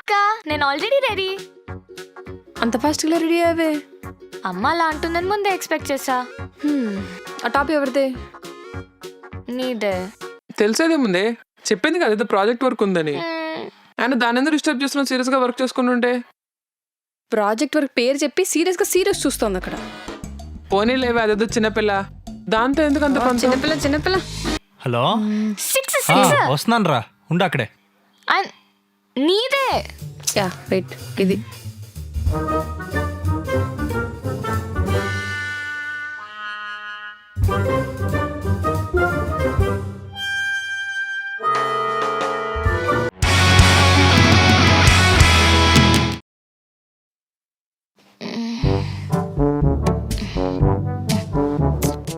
అక్క నేను already ready. అంత ఫాస్ట్గా రెడీ అవే? అమ్మ అలా అంటుందని ముందే ఎక్స్పెక్ట్ చేసా. ఆ టాప్ ఎవరిదే? నీదే. తెలిసేదే ముందే చెప్పింది కదా ఏదో ప్రాజెక్ట్ వర్క్ ఉందని. ఆయన దాని ఎందుకు డిస్టర్బ్ చేస్తున్నావు? సీరియస్ గా వర్క్ చేసుకుంటుంటే. ప్రాజెక్ట్ వర్క్ పేరు చెప్పి సీరియస్ చూస్తోంది అక్కడ. పోనీ లేవే అదేదో చిన్నపిల్ల, దాంతో ఎందుకు అంత పంచం? చిన్నపిల్ల. హలో, 6 వస్తున్నాను రా, ఉండు అక్కడే. నీదే. యా వెయిట్, ఇది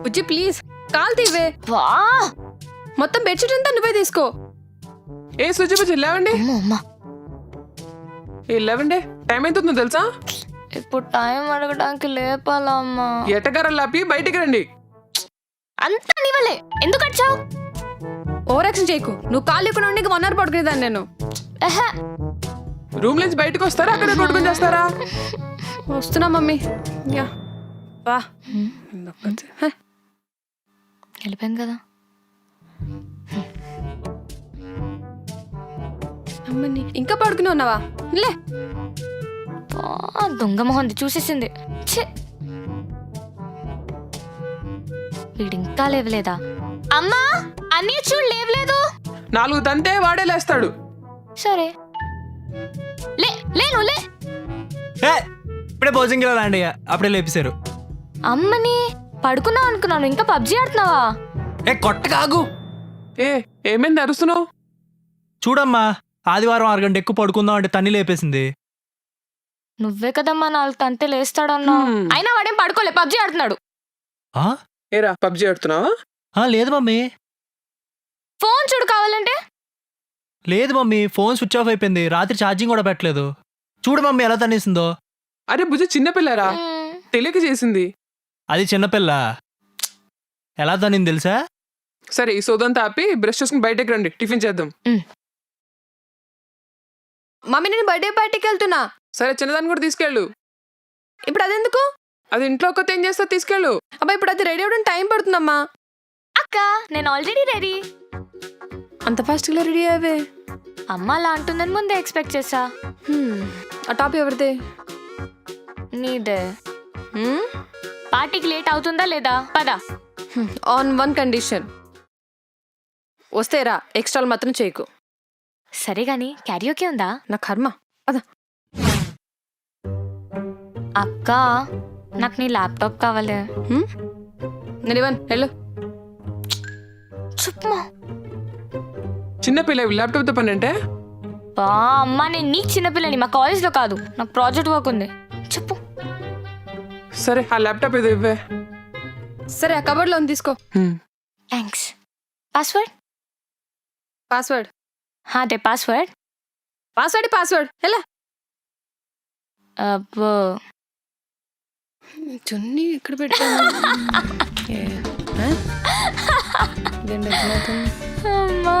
బుజ్జి ప్లీజ్ కాల్ తీవే. వా మొత్తం బెడ్షీట్ అంతా నువ్వే తీసుకో. ఏ సుజీ లేవండి, అమ్మ లేవండి, టైం ఎంతుందో తెలుసా? ఇప్పుడు టైం అడగడానికి లేపాలా అమ్మా? ఎటగారం లాపి బయటికి రండి. అంతా నీవలే, ఎందుకు వచ్చావు? ఓవర్ యాక్షన్ చేయకు. నువ్వు కాల్ లేకుండా ఉండి 1 hour పడుకునేదాన్ని నేను. రూమ్ నుంచి బయటకు వస్తారా, అక్కడే కొట్టుకుని చేస్తారా? వస్తున్నా మమ్మీ. యా వా. వెళ్ళిపోయింది కదా. అమ్మని ఇంకా పడుకుని ఉన్నావా? లే దొంగ మొహంది చూసేసింది. వీడు ఇంకా లేవలేదా? అమ్మా అన్నీ చూడు లేవలేదు. 4 తంతే వాడే లేస్తాడు. సరే లేను లే. ఇప్పుడే భోజనం రండి, అప్పుడే లేపేశారు. అమ్మని పడుకున్నావు అనుకున్నాను, ఇంకా పబ్జీ ఆడుతున్నావా? కొట్ట కాగు. ఏమైంది అరుస్తున్నావు? చూడమ్మా, ఆదివారం 6 గంట ఎక్కువ పడుకుందాం అంటే తన్ని లేపేసింది. నువ్వే కదమ్మా 4 తంతే లేస్తాడన్నా. అయినా వాడేం పడుకోలే, పబ్జీ ఆడుతున్నాడు. ఏరా పబ్జీ ఆడుతున్నావా? లేదు మమ్మీ. ఫోన్ చూడు కావాలంటే. లేదు మమ్మీ, ఫోన్ స్విచ్ ఆఫ్ అయిపోయింది, రాత్రి ఛార్జింగ్ కూడా పెట్టలేదు. చూడు మమ్మీ ఎలా తన్నేసిందో. అరే బుజ్జి చిన్నపిల్లరా, తెలియక చేసింది. అది చిన్నపిల్ల, ఎలా తనింది తెలుసా? సరే ఈ సోదంతా ఆపి బ్రష్ చేసుకుని బయటకు రండి, టిఫిన్ చేద్దాం. మమ్మీ నేను బర్త్డే పార్టీకి వెళ్తున్నా. సరే చిన్నదాన్ని కూడా తీసుకెళ్ళు. ఇప్పుడు అదెందుకు? అది ఇంట్లో ఒక్కతే ఏం చేస్తా, తీసుకెళ్ళు. అబ్బా ఇప్పుడు అది రెడీ అవ్వడం టైం పడుతుందమ్మా. అక్క నేను ఆల్రెడీ రెడీ. అంత ఫాస్ట్గా రెడీ అవే? అమ్మ అలా అంటుందని ముందే ఎక్స్పెక్ట్ చేసా. ఆ టాప్ ఎవరిదే? నీదే. పార్టీకి లేట్ అవుతుందా లేదా? పద. On 1 condition. వస్తే రా, ఎక్స్ట్రాలు మాత్రం చేయకు. సరే గాని క్యారియోకే ఉందా? నా కర్మ. అదా అక్క నాకు నీ ల్యాప్టాప్ కావాలి. నేను ఇవ్వను, వెళ్ళు. చుప్మా చిన్నపిల్ల ల్యాప్టాప్ తో పని అంటే? బా అమ్మా నేను నీకు చిన్నపిల్లని, మా కాలేజ్లో కాదు, నాకు ప్రాజెక్ట్ వర్క్ ఉంది. చెప్పు. సరే ఆ ల్యాప్టాప్ ఏదో ఇవ్వే. సరే ఆ కబోర్డ్లో ఉంది, తీసుకో. థ్యాంక్స్. పాస్వర్డ్? పాస్వర్డ్ అదే పాస్వర్డ్. పాస్వర్డ్ ఎలా? అబ్బో చున్నీ ఎక్కడ పెట్టాను? అమ్మా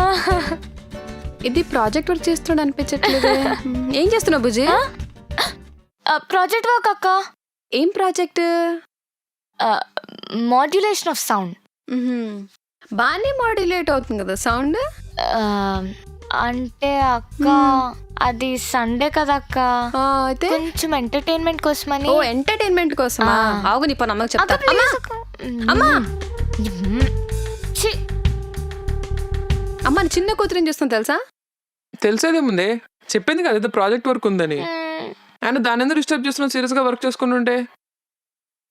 ఇది ప్రాజెక్ట్ వర్క్ చేస్తున్నాడు అనిపించట్లేదు. ఏం చేస్తున్నావు బుజ్జి? ప్రాజెక్ట్ వర్క్ అక్క. ఏం ప్రాజెక్ట్? Modulation of sound. బాగానే మాడ్యులేట్ అవుతుంది కదా సౌండ్. అంటే అక్క అది సండే కదా అక్క, అయితే కొంచెం ఎంటర్టైన్మెంట్ కోసమని. ఓ ఎంటర్టైన్మెంట్ కోసమా? ఆగు నీ పని అమ్మకి చెప్తా. అమ్మా అమ్మ చిన్న కూతురు ఏం చేస్తాను తెలుసా? తెలిసేదే ముందే చెప్పింది కదా ఏదో ప్రాజెక్ట్ వర్క్ ఉందని. ఆయన దాని ఎందుకు డిస్టర్బ్ చేస్తున్నావు? సీరియస్ గా వర్క్ చేసుకుంటుంటే.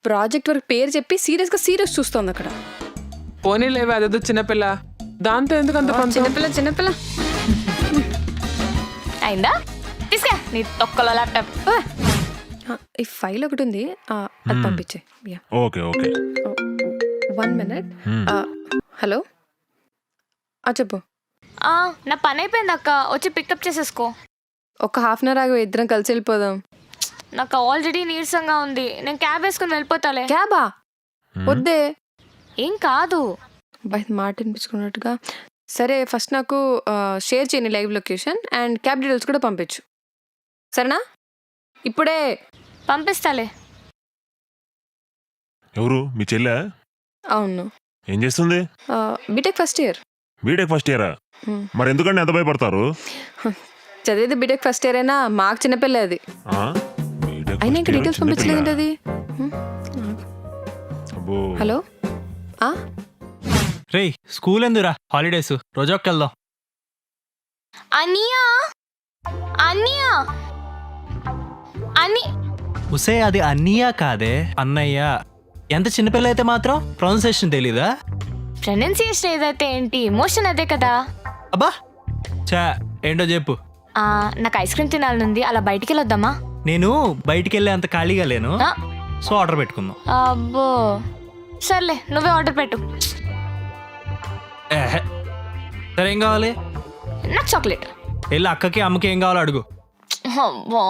ప్రాజెక్ట్ వర్క్ పేరు చెప్పి సీరియస్ చూస్తోంది అక్కడ. పోనీ లేవే అదేదో చిన్నపిల్ల, దాంతో ఎందుకు అంత పంచం? చిన్నపిల్ల అయిందా? తీసుకా నీ తొక్కలో ల్యాప్టాప్. ఈ ఫైల్ ఒకటి ఉంది, అది పంపించే. Okay okay 1 minute. హలో చెప్పు. నా పని అయిపోయింది అక్క, వచ్చి పికప్ చేసేసుకో. ఒక 1/2 hour ఆగి ఇద్దరం కలిసి వెళ్ళిపోదాం. నాకు ఆల్రెడీ నీరసంగా ఉంది, నేను క్యాబ్ వేసుకుని వెళ్ళిపోతాలే. క్యాబా? వద్దే. ఏం కాదు. బయట మాట వినిపించుకున్నట్టుగా. సరే ఫస్ట్ నాకు షేర్ చేయని live location and cab details కూడా పంపించు. సరేనా? ఇప్పుడే పంపిస్తాలే. ఎవరు మీ చెల్లె? అవును. ఏం చేస్తుంది? BTech first year. BTech first ఇయరా? మరి ఎందుకంటే ఎంత భయపడతారు? చదివేది బీటెక్ ఫస్ట్ ఇయర్ అయినా మాకు చిన్నపిల్ల అది. ఆ? బీటెక్ అయినా ఫస్ట్ ఇంకా ఇయర్ డీటెయిల్స్ చిన్న పంపించలేదండి పిల్ల. అది. అబ్బో. హలో. రేయ్ స్కూల్ ఎందురా హాలిడేస్ రోజాకి వెళ్దాం. అనియా అనియా అని ఉసే అది అన్నయ్య కాదే అన్నయ్య. ఎంత చిన్నపిల్ల అయితే మాత్రం ప్రొనౌన్సియేషన్ తెలీదా? ప్రొనౌన్సియేషన్ ఏదైతే ఏంటి, ఎమోషన్ అదే కదా. అబ్బా చా ఏంటో చెప్పు. నాకు ఐస్ క్రీమ్ తినాలనుంది, అలా బయటికి వెళ్ళొద్దామా? నేను బయటికి వెళ్ళే అంత ఖాళీగా లేను, ఆ, సో ఆర్డర్ పెట్టుకుందాం. అబ్బో సర్లే, నువ్వే ఆర్డర్ పెట్టు. ఏహే. సరే ఏం కావాలి? నాకు చాక్లెట్. వెళ్ళి అక్కకి అమ్మకి ఏం కావాలో అడుగు. అబ్బా.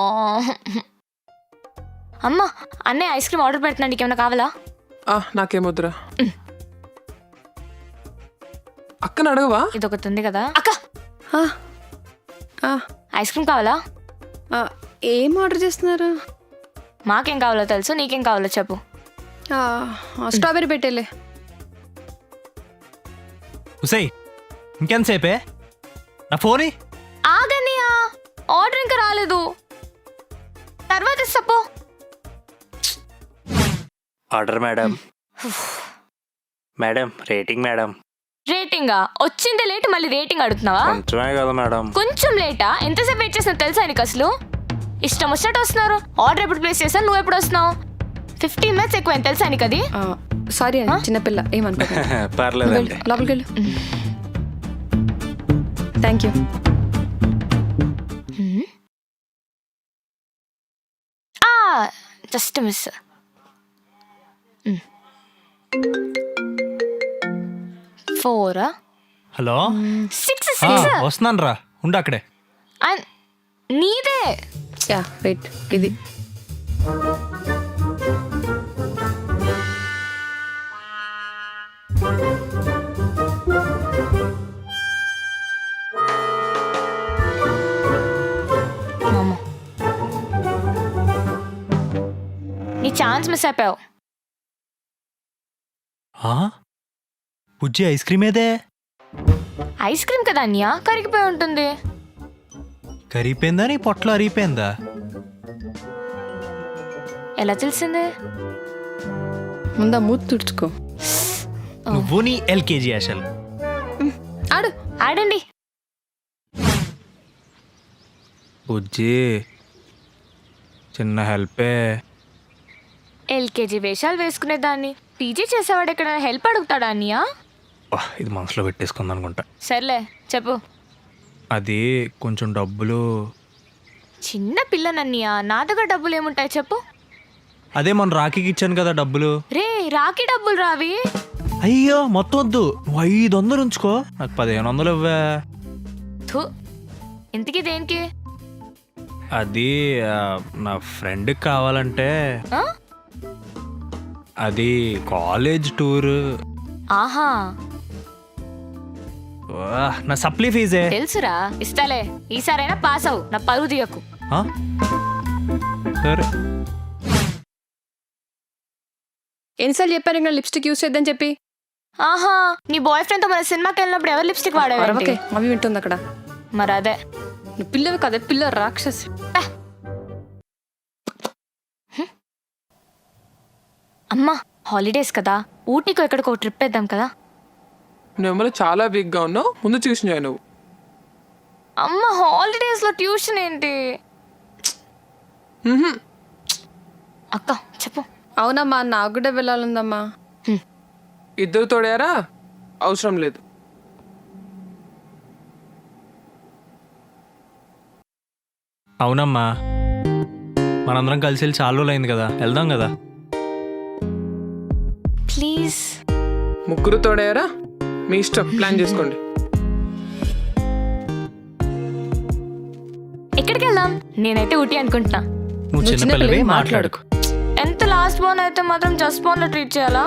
అమ్మా, అన్నయ్య ఐస్ క్రీమ్ ఆర్డర్ పెడుతున్నా, నీకేమైనా కావాలా? నాకేమొద్దురా. అక్కని అడగవా? ఇదొకటి ఉంది కదా. అక్క, ఆ, ఆ, ఐస్ క్రీమ్ కావాలా? ఆ, ఏం ఆర్డర్ చేస్తున్నారు? మాకేం కావాలో తెలుసు, నీకేం కావాలో చెప్పు. స్ట్రాబెర్రీ పెట్టేలే. ఉసై ఇంకెంతసేపే? నా ఫోన్ ఆగన్నయ్యా, ఆర్డర్ ఇంకా రాలేదు, తర్వాత ఇస్తాపో. Order madam. Madam rating madam. రేటింగా? వచ్చిందే లేట్, మళ్ళీ రేటింగ్ అడుగుతున్నావా? కొంచెమే కదా మేడం. కొంచెం లేటా? ఎంతసేపు వెయిట్ చేసినా తెలుసా నీకు అసలు? ఇష్టం వచ్చినట్టు వస్తున్నారు. ఆర్డర్ ఎప్పుడు ప్లేస్ చేస్తాను, నువ్వు ఎప్పుడు వస్తున్నావు? 15 minutes ఎక్కువ తెలుసా నీకు అది? సారీ అండి, చిన్నపిల్ల ఏమనుకో. పర్లేదండి. లోపలికి వెళ్ళు. Thank you. Just miss. 4 hello 6 6 వస్తున్నాను రా, ఉండు అక్కడే. నీదే. యా వెయిట్, ఇది మామ, నీ ఛాన్స్ మిస్ అయిపోయావు. బుజ్జి ఐస్ క్రీమ్ ఏదే? ఐస్ క్రీమ్ కదా అన్య, కరిగిపోయి ఉంటుంది. కరిగిపోయిందా నీ పొట్టలో అరిగిపోయిందా? ఎలా తెలిసింది? ముందా మూతి తుడుచుకో. నువ్వు నీ ఎల్కేజీ అసలు. ఆడు. ఆడండి. బుజ్జి చిన్న హెల్పే. ఎల్కేజీ వేషాలు వేసుకునేదాన్ని పీజీ చేసేవాడు ఎక్కడ హెల్ప్ అడుగుతాడా అన్నయ్య? ఇది మనసులో పెట్టేసుకుంది అనుకుంటా. సర్లే చెప్పు. అది కొంచెం డబ్బులు. చిన్న పిల్లనన్నయ్య, నా దగ్గర డబ్బులు ఏముంటాయి చెప్పు. అదే మన రాఖీకి ఇచ్చాను కదా డబ్బులు. రే, రాఖీ డబ్బులు రావి. అయ్యో మొత్తం వద్దు, నువ్వు 500 ఉంచుకో, నాకు 1500 ఇవ్వా. థు, ఇంతకీ దేనికి? అది నా ఫ్రెండ్కి కావాలంటే. ఆ? అది కాలేజ్ టూర్. ఆహా, నా సప్లీ ఫీజే. తెలుసురా, ఇస్తాలే. ఈసారైనా పాస్ అవు, నా పరువు తీయకు. ఆ? సరే. ఎన్నిసార్లు చెప్పారు ఇంకా లిప్స్టిక్ యూస్ చేద్దని చెప్పి? ఆహా, నీ బాయ్ ఫ్రెండ్ తో మన సినిమాకి వెళ్ళినప్పుడు ఎవరు లిప్స్టిక్ వాడేవారు? ఓకే, అవి వింటుంది అక్కడ. మరి అదే. నువ్వు పిల్లవి కదా, పిల్ల రాక్షసి. అమ్మా, హాలిడేస్ కదా, ఊటీకో ఎక్కడికో ట్రిప్ వేద్దాం కదా. నువ్వు చాలా వీక్గా ఉన్నావు, ముందు ట్యూషన్ జాయిన్ నువ్వు. అమ్మ, హాలిడేస్ లో ట్యూషన్ ఏంటి? అక్క చెప్పు. అవునమ్మా, నాకు కూడా వెళ్ళాలందమ్మా. ఇద్దరు తోడారా? అవసరం లేదు. అవునమ్మా, మనందరం కలిసి వెళ్ళి చాలా రోజులు అయింది కదా, వెళ్దాం కదా. ప్లీజ్. ముగ్గురు తోడారా? మీ ఇష్టం, ప్లాన్ చేసుకోండి. ఎక్కడికి వెళ్దాం? నేనైతే ఊటీ అనుకుంటున్నా. నువ్వు చిన్నపిల్లవి, మాట్లాడుకో. ఎంత లాస్ట్ బోన్ అయితే మాత్రం జస్ట్ బోన్ లో ట్రీట్ చేయాలా?